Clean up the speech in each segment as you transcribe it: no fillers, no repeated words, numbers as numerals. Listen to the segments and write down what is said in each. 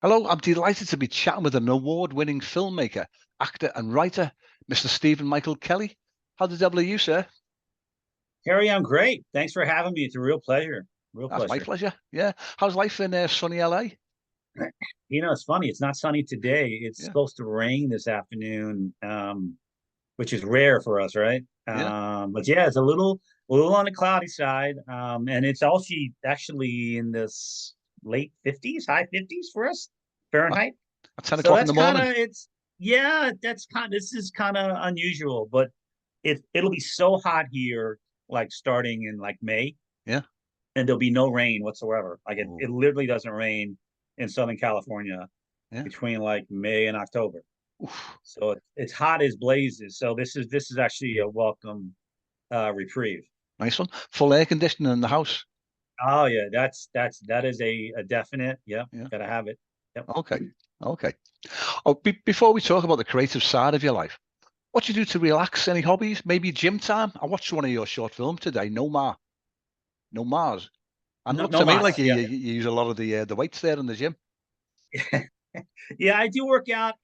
Hello, I'm delighted to be chatting with an award-winning filmmaker, actor, and writer, Mr. Stephen Michael Kelly. How the devil are you, sir? Harry, I'm great. Thanks for having me. It's a real pleasure. Real That's my pleasure. pleasure. Yeah. How's life in sunny LA? It's funny. It's not sunny today. It's Yeah, supposed to rain this afternoon, which is rare for us, right? yeah. But yeah, it's a little on the cloudy side, and it's also actually in this late 50s, high 50s for us At, Fahrenheit. at 10 So o'clock in that's the kind morning. of it's yeah, that's kind. This is kind of unusual, but it'll be so hot here, like starting in like May, Yeah. and there'll be no rain whatsoever. Like it, Oh, it literally doesn't rain in Southern California yeah. between like May and October. Oof. So it's hot as blazes. So this is actually a welcome reprieve. Nice one. Full air conditioning in the house. Oh yeah, that is a definite. Yep, Yeah. gotta have it. Yep. Okay. Okay. Oh, before we talk about the creative side of your life, what do you do to relax? Any hobbies? Maybe gym time? I watched one of your short films today, No Ma, No Mars, and it No, looks no to me mas. like you, Yeah, you use a lot of the weights there in the gym. yeah. I do work out.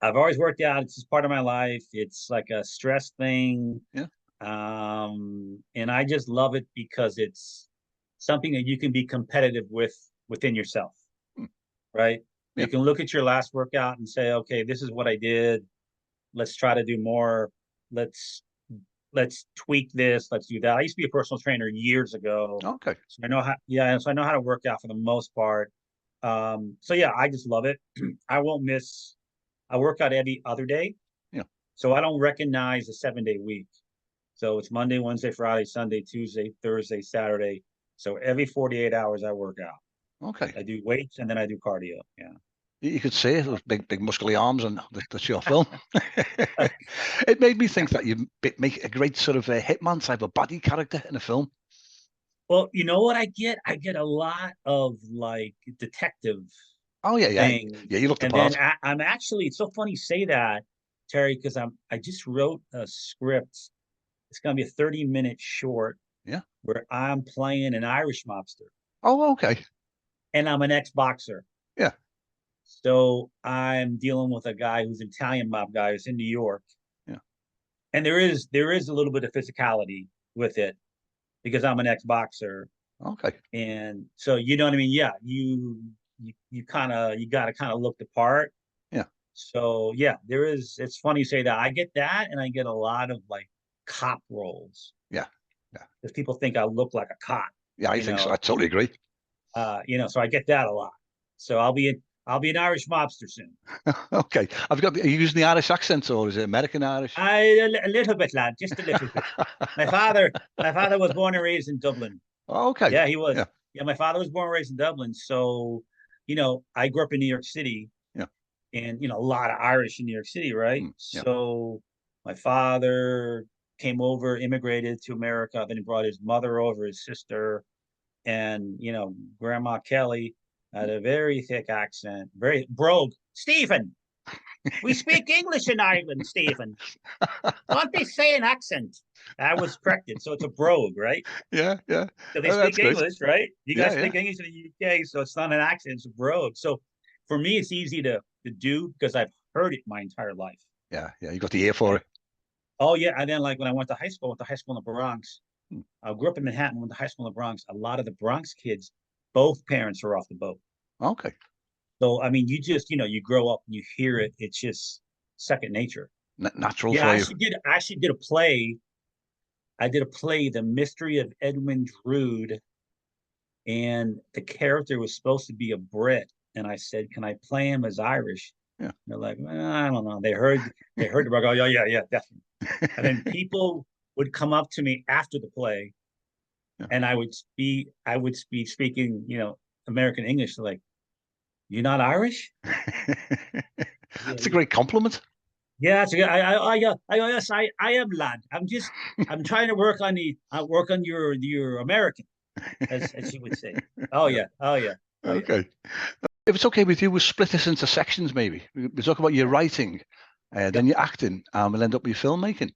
I've always worked out. It's just part of my life. It's like a stress thing. Yeah. And I just love it because it's something that you can be competitive with within yourself, Hmm. right? Yeah. You can look at your last workout and say, okay, this is what I did. Let's try to do more. Let's let's tweak this. Let's do that. I used to be a personal trainer years ago, Okay. so I know how. Yeah, so I know how to work out for the most part. So yeah, I just love it. I won't miss. I work out every other day, Yeah. so I don't recognize a 7 day week. So it's Monday, Wednesday, Friday, Sunday, Tuesday, Thursday, Saturday. So every 48 hours I work out. Okay. I do weights and then I do cardio. Yeah. You could say those big, muscly arms and that's your film. It made me think that you make a great sort of a hitman type of body character in a film. Well, you know what I get? I get a lot of like detective Oh yeah, yeah, things. yeah. You look the And then part. I'm actually, it's so funny you say that, Terry, because I just wrote a script. It's going to be a 30-minute short Yeah. where I'm playing an Irish mobster Oh, okay. and I'm an ex-boxer. Yeah, So I'm dealing with a guy who's an Italian mob guy who's in New York, yeah. and there is a little bit of physicality with it because I'm an ex-boxer, Okay. and so you know what I mean. Yeah, you kind of you got to kind of look the part. Yeah, So yeah, there is. It's funny you say that. I get that, and I get a lot of like cop roles yeah, yeah, because people think I look like a cop. yeah. I You think so. I know, totally agree. so I get that a lot. So I'll be an Irish mobster soon. Okay. Are you using the Irish accent or is it American Irish? A little bit, lad, just a little bit. My father, my father was born and raised in Dublin. Okay. Yeah, he was. Yeah, Yeah, my father was born and raised in Dublin. So, I grew up in New York City, yeah, and a lot of Irish in New York City, right? yeah. So, my father came over, immigrated to America, then he brought his mother over, his sister, and Grandma Kelly had a very thick accent, very brogue. Stephen, we speak English in Ireland, Stephen. Don't they say an accent? I was corrected. So it's a brogue, right? Yeah, yeah. So they Oh, that's speak great. English, right? You Yeah, guys yeah, speak English in the UK, so it's not an accent, it's a brogue. So for me, it's easy to do because I've heard it my entire life. yeah, yeah. You got the ear for And it. oh yeah, and then like when I went to high school in the Bronx. Hmm. I grew up in Manhattan, went to high school in the Bronx. A lot of the Bronx kids, both parents are off the boat. Okay. So I mean, you just you grow up and you hear it. It's just second nature. Natural Yeah, for you. I actually did a play. I did a play, The Mystery of Edwin Drood, and the character was supposed to be a Brit. And I said, "Can I play him as Irish?" Yeah. And they're like, I don't know. They heard the go, oh yeah, yeah, definitely. And then people would come up to me after the play, Yeah. and I would be speaking, American English. They're like, "You're not Irish?" Yeah, It's a great compliment. yeah. So yes, I am, lad. I'm trying to work on your American, as you would say. Oh Yeah. yeah, oh yeah, oh yeah, Okay. If it's okay with you, we'll split this into sections maybe. We talk about your yeah, writing, yeah, then your acting, and we'll end up with your filmmaking.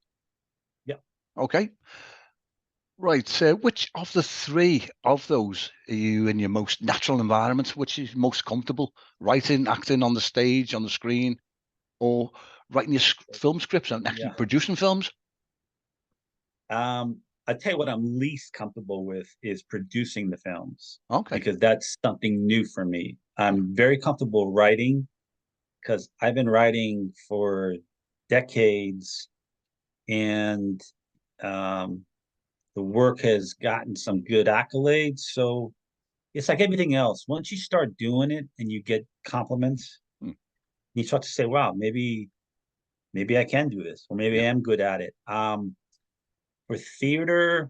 yeah. Okay. Right. So, which of the three of those are you in your most natural environment? Which is most comfortable? Writing, acting on the stage, on the screen, or writing your film scripts and actually Yeah. producing films? I tell you what I'm least comfortable with is producing the films Okay. because that's something new for me. I'm very comfortable writing because I've been writing for decades and um, the work has gotten some good accolades. So it's like everything else. Once you start doing it and you get compliments, Hmm. you start to say, wow, maybe I can do this, or maybe Yeah. I am good at it. For theater,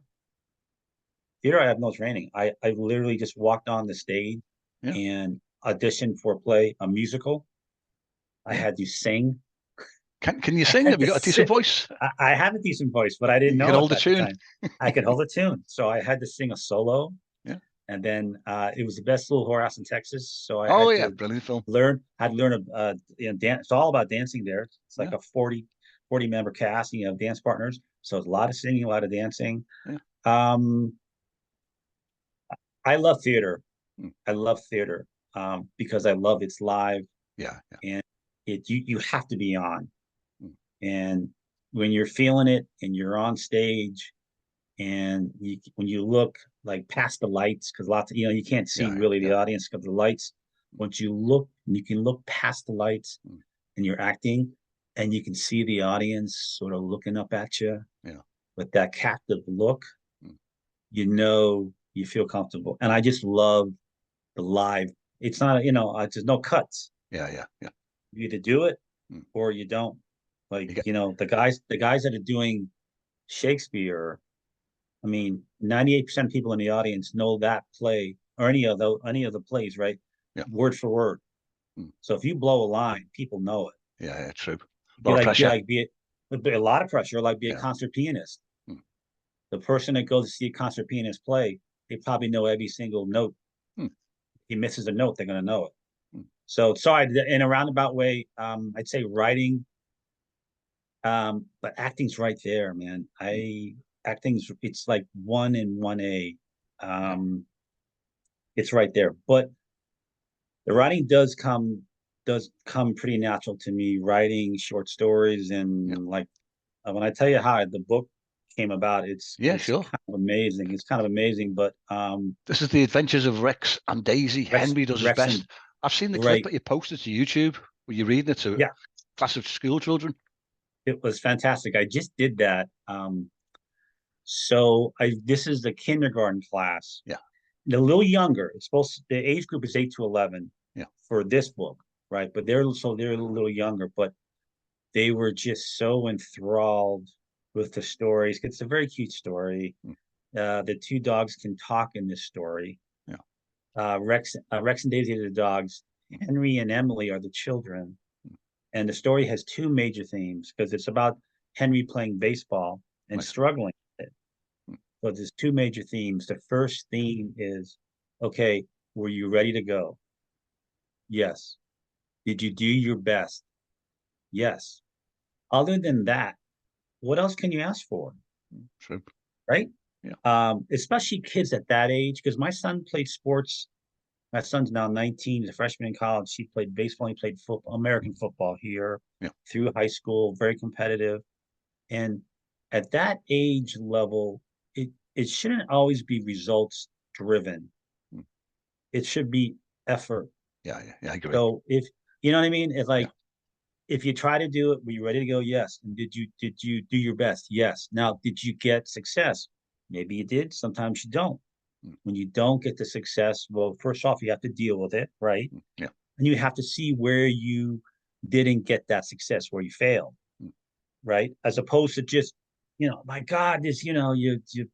I have no training. I literally just walked on the stage Yeah. and auditioned for a play, a musical. I Yeah. had to sing. Can you I sing? had Have you to got a decent sit. voice? I have a decent voice, but I didn't You can know it hold a at the tune. time. I could hold a tune, so I had to sing a solo, Yeah. and then it was the best little whorehouse in Texas. So I Oh had yeah, to brilliant film. learn dance. It's all about dancing there. It's like Yeah. a 40 member cast. You know, dance partners. So it's a lot of singing, a lot of dancing. Yeah. Um, I love theater. Hmm. I love theater because I love it's live Yeah. Yeah. and you have to be on. Hmm. And when you're feeling it and you're on stage and when you look like past the lights, because lots of, you can't see Yeah. really the Yeah. audience because the lights. Once you look, you can look past the lights Hmm. and you're acting and you can see the audience sort of looking up at you Yeah. with that captive look, Hmm. you feel comfortable. And I just love the live. It's not, there's no cuts. Yeah. Yeah. Yeah. You either do it Hmm. or you don't. Like, You get. the guys that are doing Shakespeare, I mean, 98% of people in the audience know that play or any of the plays, right? Yeah. Word for word. Hmm. So if you blow a line, people know it. Yeah. Yeah. True. A Be lot of like, be pressure. like, be it, a lot of pressure, like be a Yeah. concert pianist. Hmm. The person that goes to see a concert pianist play, they probably know every single note. Hmm. If he misses a note, they're going to know it. Hmm. So sorry, in a roundabout way, I'd say writing, but acting's right there, man. Hmm. Acting's it's like 1 and 1A. Yeah. It's right there. But the writing does come pretty natural to me. Writing short stories Yeah. and like when I tell you how the book came about, it's Yeah. it's Sure. kind of amazing. It's kind of amazing, but This is the adventures of Rex and Daisy. Rex Henry does his Rex and best. I've seen the clip right, that you posted to YouTube where you're reading it to a yeah, class of school children. it was fantastic. I just did that. So I this is the kindergarten class. Yeah. They're a little younger. The age group is 8 to 11 Yeah. for this book, right? But they're a little younger, but they were just so enthralled with the stories. It's a very cute story. Hmm. The two dogs can talk in this story. Yeah. Rex and Daisy are the dogs. Henry and Emily are the children. Hmm. And the story has two major themes because it's about Henry playing baseball and Right. struggling with it. Hmm. But there's two major themes. The first theme is, okay, were you ready to go? Yes. Did you do your best? Yes. Other than that, what else can you ask for? True. Right? Yeah. Especially kids at that age, because my son played sports. My son's now 19, he's a freshman in college. He played baseball, he played football, American football here Yeah. through high school, very competitive. And at that age level, it shouldn't always be results driven. Hmm. It should be effort. Yeah. Yeah. Yeah. I agree. So if you know what I mean, it's Yeah. like if you try to do it, were you ready to go? Yes. And did you do your best? Yes. Now, did you get success? Maybe you did. Sometimes you don't. Hmm. When you don't get the success, well, first off, you have to deal with it, right? Hmm. Yeah. And you have to see where you didn't get that success, where you failed, Hmm. right? As opposed to just, my God, you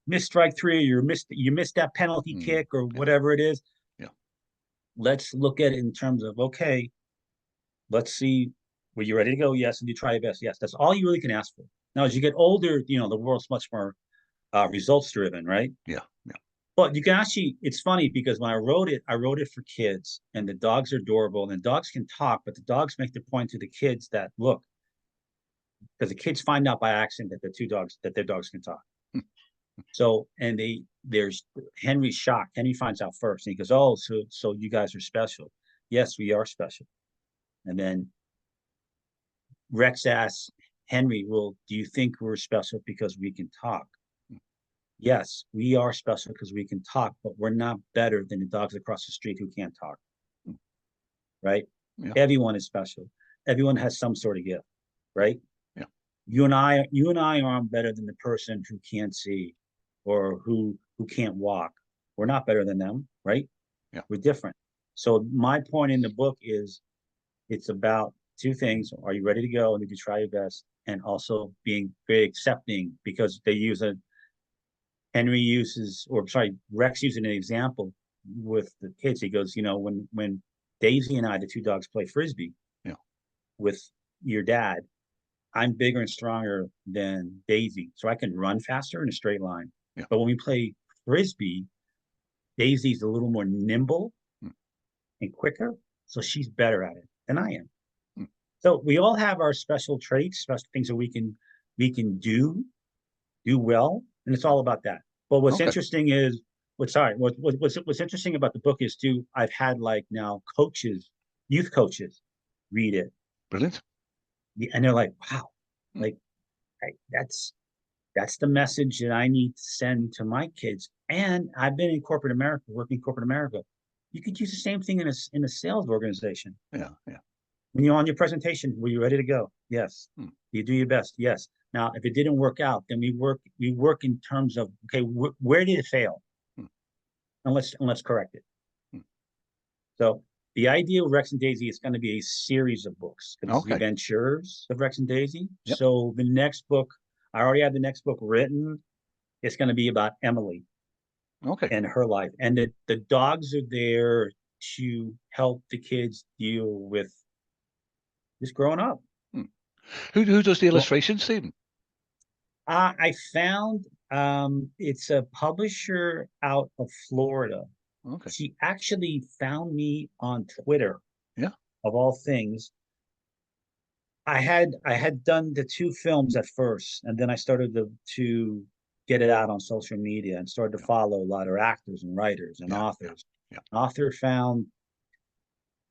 missed strike three, or you missed that penalty Hmm. kick, or Yeah. whatever it is. Yeah. Let's look at it in terms of, okay, let's see, were you ready to go? Yes. And you try your best? Yes. That's all you really can ask for. Now, as you get older, the world's much more results driven, right? Yeah. Yeah. But you can actually, it's funny because when I wrote it for kids, and the dogs are adorable, and the dogs can talk, but the dogs make the point to the kids that, look, because the kids find out by accident that their dogs can talk. Hmm. So, and there's Henry's shocked. Henry finds out first, and he goes, "Oh, so you guys are special." Yes, we are special. And then Rex asks Henry, "Well, do you think we're special because we can talk?" Yes, we are special because we can talk, but we're not better than the dogs across the street who can't talk, right? Yeah. Everyone is special. Everyone has some sort of gift, right? Yeah. You and I aren't better than the person who can't see or who can't walk. We're not better than them, right? Yeah. We're different. So my point in the book is it's about two things. Are you ready to go? And did you try your best? And also being very accepting because they use a Henry uses, or sorry, Rex uses an example with the kids. He goes, when Daisy and I, the two dogs, play frisbee Yeah. with your dad, I'm bigger and stronger than Daisy, so I can run faster in a straight line. Yeah. But when we play frisbee, Daisy's a little more nimble Mm. and quicker, so she's better at it than I am. Mm. So we all have our special traits, special things that we can do well, and it's all about that. But what's Okay. interesting is what's interesting about the book is too. I've had like now coaches, youth coaches, read it, Brilliant. and they're like, "Wow, Mm. like that's the message that I need to send to my kids." And I've been in corporate America, working in corporate America. You could use the same thing in a sales organization. Yeah. Yeah. When you're on your presentation, were you ready to go? Yes. Mm. You do your best. Yes. Now, if it didn't work out, then we work in terms of, okay, where did it fail? Mm. And let's correct it. Mm. So the idea of Rex and Daisy is going to be a series of books because it's the Okay. adventures of Rex and Daisy. Yep. So the next book, I already have the next book written. It's going to be about Emily Okay. and her life. And the dogs are there to help the kids deal with just growing up. Mm. Who does the Well, illustrations, Stephen? I found it's a publisher out of Florida. Okay. She actually found me on Twitter, Yeah. of all things. I had done the two films at first, and then I started to get it out on social media and started to Yeah. follow a lot of actors and writers and Yeah. Yeah. authors. Yeah.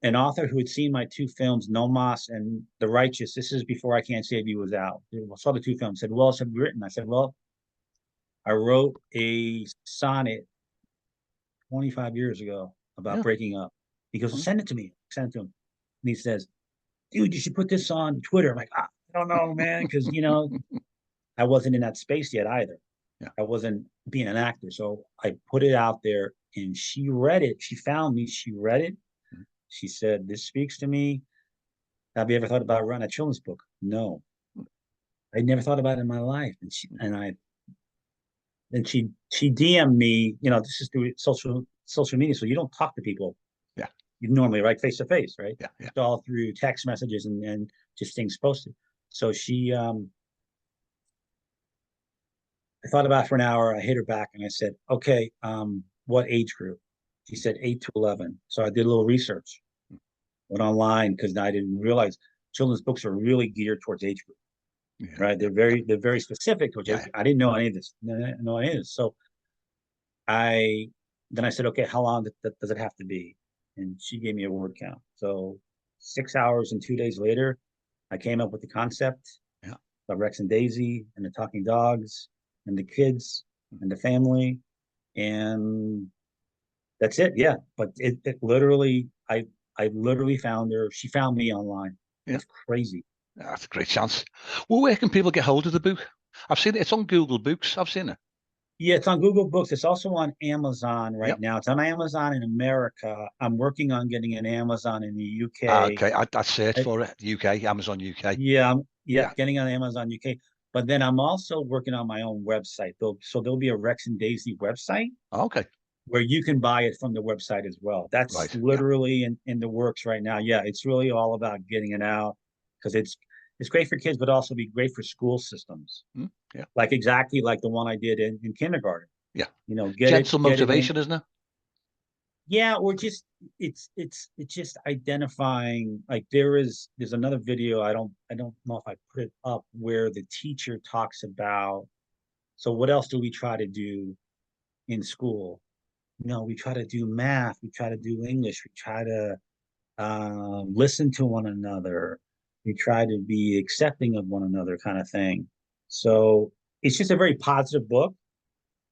An author who had seen my two films, Nomos and The Righteous. This is before I Can't Save You was out. I saw the two films. Said, "Well, have you written?" I said, "Well, I wrote a sonnet 25 years ago about Yeah. breaking up." He goes, "Well, Mm. send it to me." I sent it to him. And he says, "Dude, you should put this on Twitter." I'm like, I don't know, man, because, I wasn't in that space yet either. Yeah. I wasn't being an actor. So I put it out there and she read it. She found me. She read it. Mm. She said, "This speaks to me. Have you ever thought about writing a children's book?" No, Mm. I never thought about it in my life. And she DM'd me, this is through social media, so you don't talk to people Yeah. you normally, right, face to face, right? Yeah. Yeah. It's all through text messages and just things posted. So I thought about it for an hour. I hit her back and I said, "Okay, what age group?" She said 8 to 11. So I did a little research, Mm. went online because I didn't realize children's books are really geared towards age group, Yeah. right? Yeah. They're very specific towards age Yeah. group. I didn't know any of this. Know any of this. So I then I said, "Okay, how long does it have to be?" And she gave me a word count. So 6 hours and 2 days later, I came up with the concept Yeah. of Rex and Daisy and the talking dogs and the kids Mm. and the family, and that's it. Yeah, but it literally, I literally found her. She found me online. Yeah. It's crazy. That's a great chance. Well, where can people get hold of the book? I've seen it. It's on Google Books. I've seen it. Yeah, it's on Google Books. It's also on Amazon right Yep. now. It's on Amazon in America. I'm working on getting an Amazon in the UK. Okay. I searched I, for it. UK, Amazon UK. yeah, yeah, Yeah. getting on Amazon UK. But then I'm also working on my own website. So there'll be a Rex and Daisy website Okay. where you can buy it from the website as well. That's Right. Yeah. literally in the works right now. Yeah, it's really all about getting it out because it's great for kids, but also be great for school systems. Mm. Yeah. Like exactly like the one I did in kindergarten. Yeah. Get Gentle it in. motivation, isn't it? Yeah, or just it's just identifying, like there's another video, I don't know if I put it up, where the teacher talks about So what else do we try to do in school? We try to do math, we try to do English, we try to listen to one another, we try to be accepting of one another, kind of thing. So it's just a very positive book,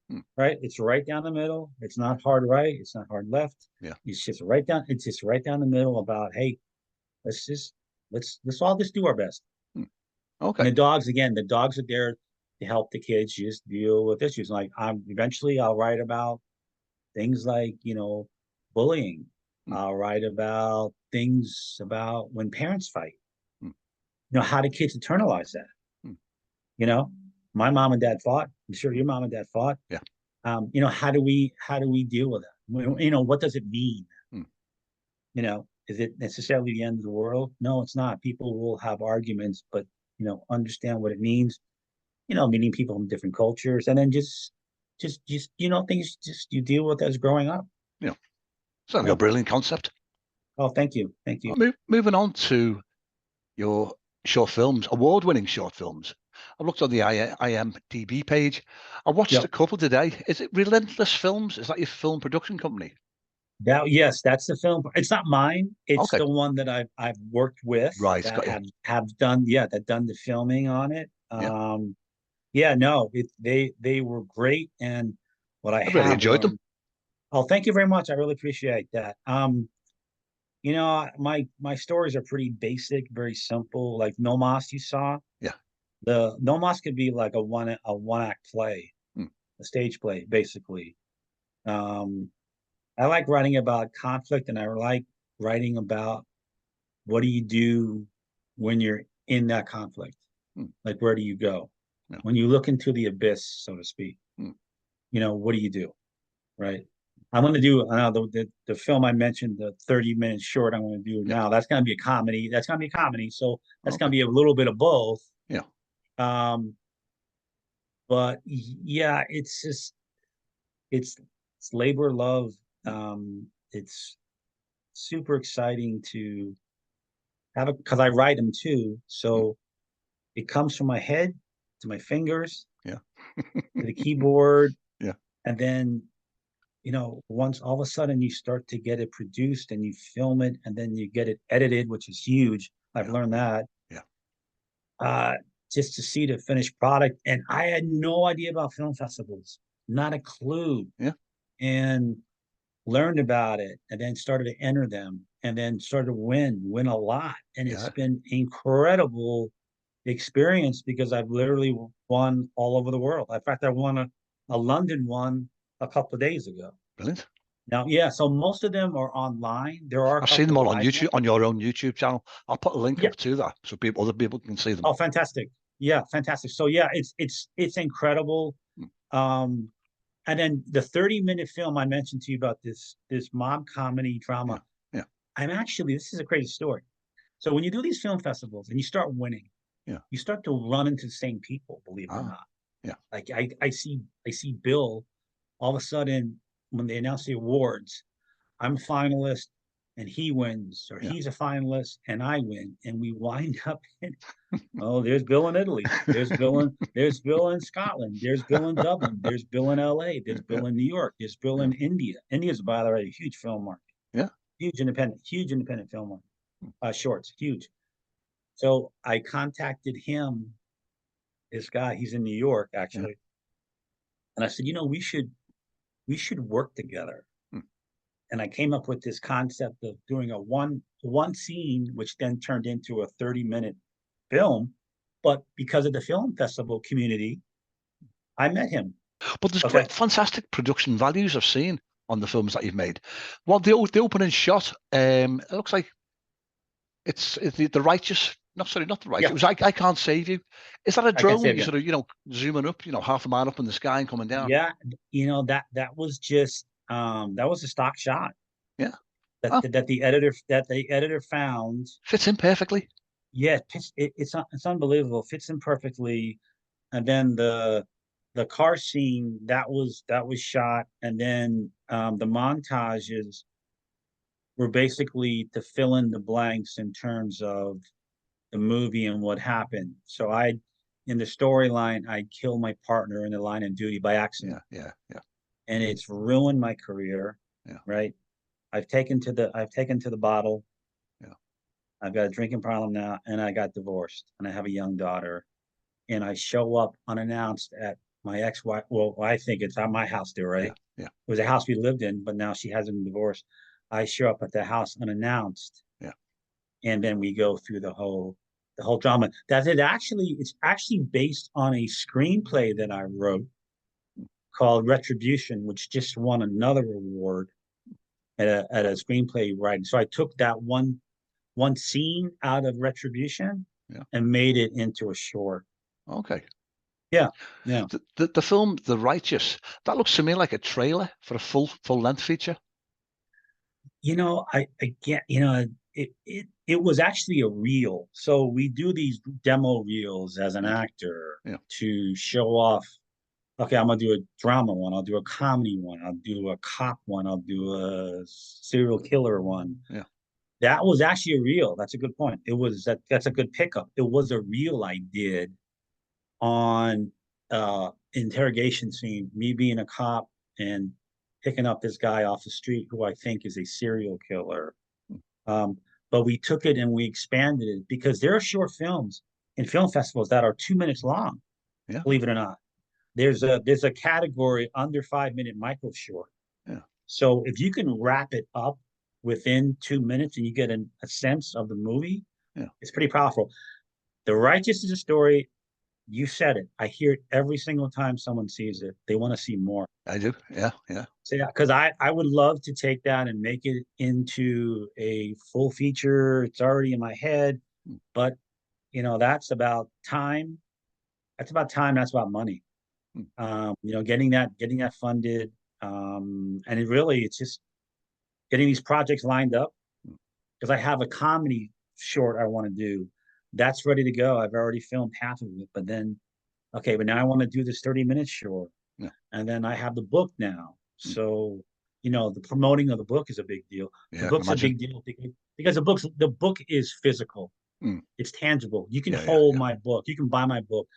Hmm. right? It's right down the middle. It's not hard right, it's not hard left. Yeah. It's just right down the middle about, hey, let's just let's all just do our best. Hmm. And Okay. the dogs are there to help the kids just deal with issues. Like eventually I'll write about things like, bullying. Hmm. I'll write about things about when parents fight. Hmm. How do kids internalize that? Hmm. You know, my mom and dad fought. I'm sure your mom and dad fought. Yeah. How do we deal with that? What does it mean? Hmm. Is it necessarily the end of the world? No, it's not. People will have arguments, but understand what it means. Meeting people from different cultures, and then just things just you deal with as growing up. Yeah. Sounds like Yeah. a brilliant concept. Oh, thank you, thank you. Moving on to your short films, award-winning short films. I looked on the IMDb page. I watched Yep. a couple today. Is it Relentless Films? Is that your film production company? Yes, that's the film. It's not mine. It's Okay. the one that I've worked with Right. that Got you. have done that done the filming on it. Yeah. Yeah, no, they were great, and what I I really have enjoyed them. learned. Oh, thank you very much. I really appreciate that. My stories are pretty basic, very simple. Like No Mas, you saw. Yeah. The No Mas could be like a one act play, Hmm. a stage play, basically. Um, I like writing about conflict, and I like writing about what do you do when you're in that conflict? Hmm. Like, where do you go? Yeah. When you look into the abyss, so to speak, Hmm. what do you do? Right. I'm going to do the film I mentioned, the 30-minute short I'm going to do Yeah. now. That's going to be a comedy. That's going to be a comedy. So that's going Okay. to be a little bit of both. Yeah. Um, but yeah, it's labor of love. It's super exciting to have it because I write them too. Hmm. So it comes from my head to my fingers Yeah. to the keyboard, Yeah. and then once all of a sudden you start to get it produced and you film it and then you get it edited, which is huge. I've Yeah. learned that. Yeah. Uh, just to see the finished product. And I had no idea about film festivals, not a clue. Yeah. And learned about it and then started to enter them and then started to win a lot. And it's Yeah. been incredible experience because I've literally won all over the world. In fact, I won a London one a couple of days ago. Brilliant. Now, yeah, so most of them are online. There are a I've seen them couple all on live YouTube, ones. on your own YouTube channel. I'll put a link Yeah. up to that so other people can see them. Oh, fantastic. Yeah, fantastic. So yeah, it's incredible. Hmm. And then the 30-minute film I mentioned to you about this mob comedy Yeah. drama. Yeah. This is a crazy story. So when you do these film festivals and you start winning, Yeah. you start to run into the same people, believe it or Ah. not. Yeah. Like I see Bill all of a sudden when they announce the awards, I'm a finalist and he wins, or Yeah. he's a finalist and I win, and we wind up in there's Bill in Italy, there's Bill in Scotland, there's Bill in Dublin, there's Bill in LA, there's Yeah. Bill in New York, there's Bill Yeah. in India. India's, by the way, a huge film market, Yeah. huge independent film market, shorts, huge. So I contacted him, this guy, he's in New York Yeah. actually, and I said, we should work together. Hmm. And I came up with this concept of doing a one scene, which then turned into a 30-minute film. But because of the film festival community, I met him. But there's Okay. great, fantastic production values I've seen on the films that you've made. Well, the opening shot, it looks like it's the righteous. No, sorry, not the righteous. Yeah. It was I Can't Save You. Is that a I Can't drone? Save You You. sort of zooming up, half a mile up in the sky and coming down. Yeah, that was just that was a stock shot. Yeah. That the editor found. Fits in perfectly. Yeah, it's unbelievable. Fits in perfectly. And then the car scene that was shot, and then the montages were basically to fill in the blanks in terms of the movie and what happened. So I in the storyline, I kill my partner in the line of duty by accident, yeah. and it's ruined my career. Yeah. Right. I've taken to the bottle. Yeah. I've got a drinking problem now, and I got divorced, and I have a young daughter, and I show up unannounced at my ex-wife. Well, I think it's at my house there, right? Yeah. It was a house we lived in, but now she hasn't been divorced. I show up at the house unannounced, Yeah. and then we go through the whole drama. It's actually based on a screenplay that I wrote called Retribution, which just won another award at a screenplay writing. So I took that one scene out of Retribution Yeah. and made it into a short. Okay. Yeah, yeah. The film The Righteous, that looks to me like a trailer for a full length feature. I get, it was actually a reel. So we do these demo reels as an actor Yeah. to show off. Okay, I'm gonna do a drama one. I'll do a comedy one. I'll do a cop one. I'll do a serial killer one. Yeah. That was actually a reel. That's a good point. That's a good pickup. It was a reel I did on interrogation scene, me being a cop and picking up this guy off the street who I think is a serial killer. Um, but we took it and we expanded it because there are short films in film festivals that are 2 minutes long. Yeah. Believe it or not, there's a category under 5 minute micro short. Yeah. So if you can wrap it up within 2 minutes and you get a sense of the movie, Yeah. it's pretty powerful. The Righteous is a story. You said it. I hear it every single time someone sees it. They want to see more. I do. Yeah. Yeah. So yeah, because I would love to take that and make it into a full feature. It's already in my head, but that's about time. That's about time. That's about money. Getting that funded. And it's just getting these projects lined up because I have a comedy short I want to do. That's ready to go. I've already filmed half of it, but then, okay, but now I want to do this 30 minutes short. Yeah. And then I have the book now. So, the promoting of the book is a big deal. Yeah, The I can book's a imagine. big deal because the book is physical. Mm. It's tangible. You can Yeah, hold yeah. my book. You can buy my book.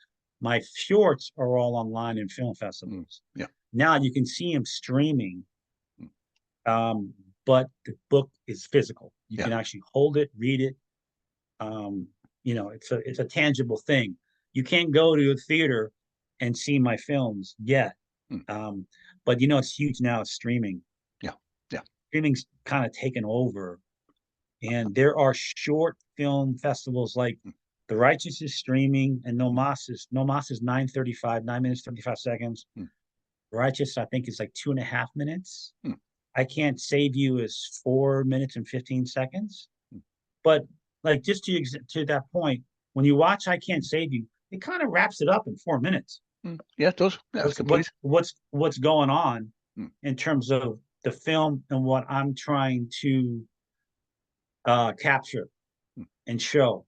My shorts are all online in film festivals. Yeah. Now you can see them streaming. Mm. But the book is physical. You Yeah. can actually hold it, read it. It's a tangible thing. You can't go to a theater and see my films yet. Mm. But it's huge now. It's streaming. Yeah. Yeah. Streaming's kind of taken over. And there are short film festivals like The Righteous is streaming and No Mas is 9:35, 9 minutes, 35 seconds. Righteous, I think, is like 2.5 minutes. I Can't Save You is 4 minutes and 15 seconds. But like just to that point, when you watch I Can't Save You, it kind of wraps it up in 4 minutes. Yeah, it does. Yeah, it's complete. What's going on in terms of the film and what I'm trying to capture and show.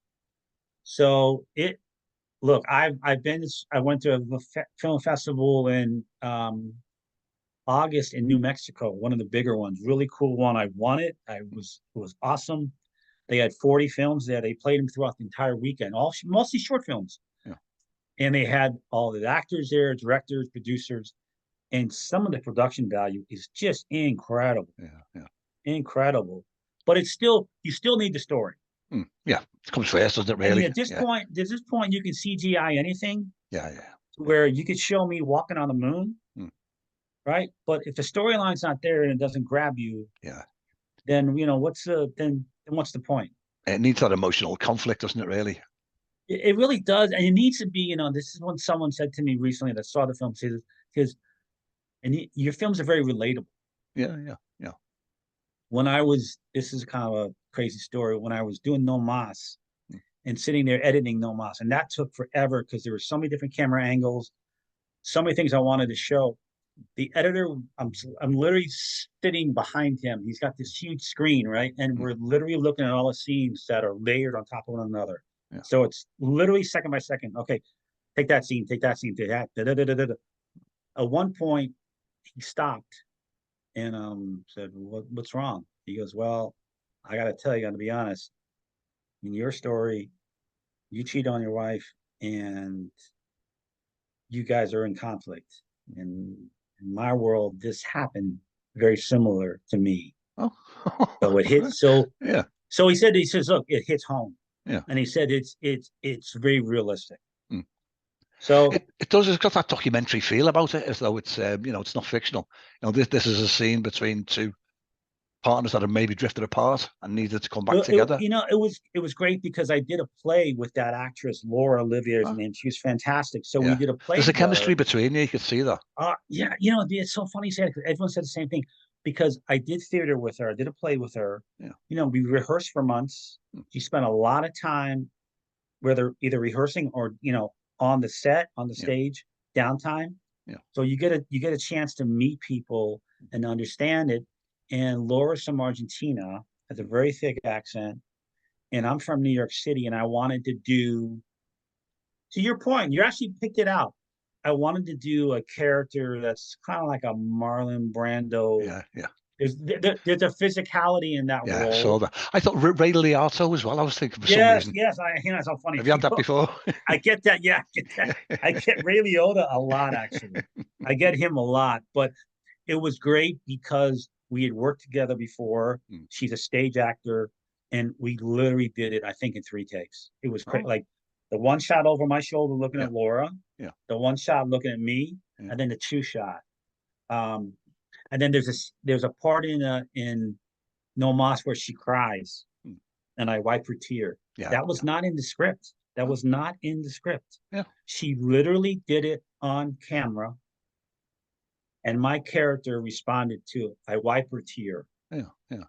So I went to a film festival in August in New Mexico, one of the bigger ones, really cool one. I won it. It was awesome. They had 40 films there. They played them throughout the entire weekend, mostly short films. Yeah. And they had all the actors there, directors, producers, and some of the production value is just incredible. Yeah. Incredible. But you still need the story. Yeah, it comes first, doesn't it? Really? I mean, at this point, you can CGI anything. Yeah. Where you could show me walking on the moon, right? But if the storyline's not there and it doesn't grab you, then what's the point? It needs that emotional conflict, doesn't it? Really? It really does, and it needs to be. This is what someone said to me recently that saw the film. Because your films are very relatable. Yeah. This is kind of a crazy story. When I was doing No Mas and sitting there editing No Mas, and that took forever because there were so many different camera angles, so many things I wanted to show. The editor, I'm literally sitting behind him. He's got this huge screen, right? And we're literally looking at all the scenes that are layered on top of one another. Yeah. So it's literally second by second. Okay, take that scene, take that. At one point, he stopped and said, "What's wrong?" He goes, "Well, I got to tell you, I got to be honest. In your story, you cheat on your wife, and you guys are in conflict. And in my world, this happened very similar to me. Oh, So it hit so yeah, so he says, look, it hits home. yeah. And he said it's very realistic. Mm. So It does. It's got that documentary feel about it, as though it's it's not fictional. This is a scene between two partners that have maybe drifted apart and needed to come back together. it was great because I did a play with that actress Laura Olivier's Oh, name. She was fantastic. So we yeah, did a play there's a together. chemistry between you. You could see that. Yeah, it's so funny you said it because everyone said the same thing. Because I did theater with her, I did a play with her. Yeah. We rehearsed for months. She spent a lot of time, whether either rehearsing or on the set, on the Yeah. stage, downtime. Yeah. So you get a chance to meet people and understand it. And Laura's from Argentina, has a very thick accent, and I'm from New York City, and I wanted to do, to your point, you actually picked it out. I wanted to do a character that's kind of like a Marlon Brando. Yeah, yeah, There's a physicality in that yeah. I saw role. that. I thought Ray Liotta as well. I was thinking for some Yes, reason. yes, it's so funny. Have you had that before? I get that. Yeah, I get that. I get Ray Liotta a lot, actually. I get him a lot, but it was great because we had worked together before. Mm. She's a stage actor, and we literally did it, I think, in 3 takes. It was Oh, like the one shot over my shoulder looking yeah, at Laura, yeah, the one shot looking at me, yeah. and then the two shot. Um, and then there's a part in No Mas where she cries, Mm. and I wipe her tear. Yeah, That was yeah. not in the script. That Oh, was not in the script. yeah, She literally did it on camera, and my character responded to it. I wipe her tear. yeah, yeah.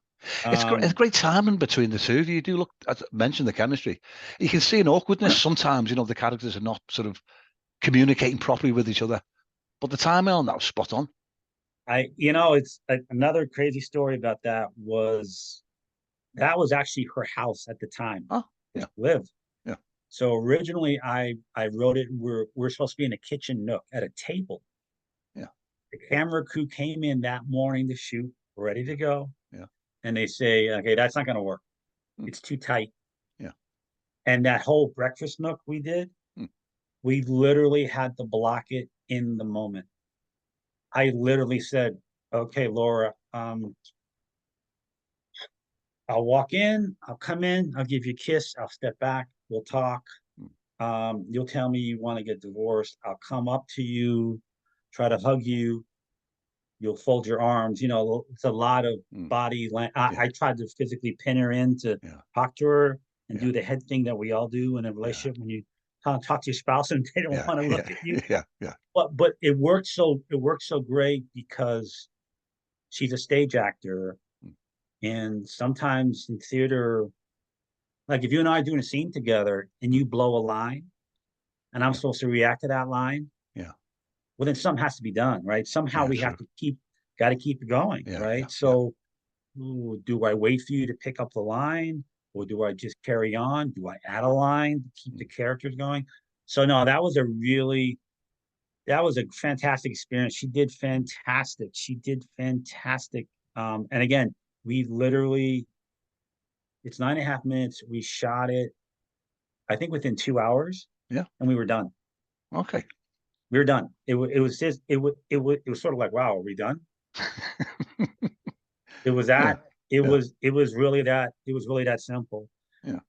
It's great. It's Um, great timing between the two of you. You do look. As I mentioned, the chemistry. You can see an awkwardness sometimes. The characters are not sort of communicating properly with each other, but the timing on that was spot on. it's another crazy story about that was actually her house at the time Oh, where yeah, she lived. yeah, So originally I wrote it. We're supposed to be in a kitchen nook at a table. yeah, The camera crew came in that morning to shoot, ready to go, yeah, and they say, "Okay, that's not going to work. mm, It's too tight." yeah, And that whole breakfast nook we did, mm, we literally had to block it in the moment. I literally said, "Okay, Laura, I'll walk in, I'll come in, I'll give you a kiss, I'll step back, we'll talk. mm, You'll tell me you want to get divorced. I'll come up to you, try to hug you. You'll fold your arms. It's a lot of mm, body. yeah, I tried to physically pin her in to yeah, talk to her and yeah, do the head thing that we all do in a yeah, relationship when you kind of talk to your spouse and they don't yeah, want to yeah, look at you. yeah, yeah, But it worked so great because she's a stage actor, mm, and sometimes in theater, like if you and I are doing a scene together and mm, you blow a line and I'm yeah, supposed to react to that line, yeah, well, then something has to be done, right? Somehow yeah, we have true. to got to keep it going, Yeah, yeah, right? yeah. So, ooh, do I wait for you to pick up the line, or do I just carry on? Do I add a line to keep the Mm, characters going? So, no, that was a fantastic experience. She did fantastic. She did fantastic. And again, we literally, it's 9.5 minutes. We shot it, I think, within 2 hours, yeah. and we were done. Okay. We were done. It was just it was sort of like, wow, are we done? It was Yeah, that yeah. it was really that simple. Yeah.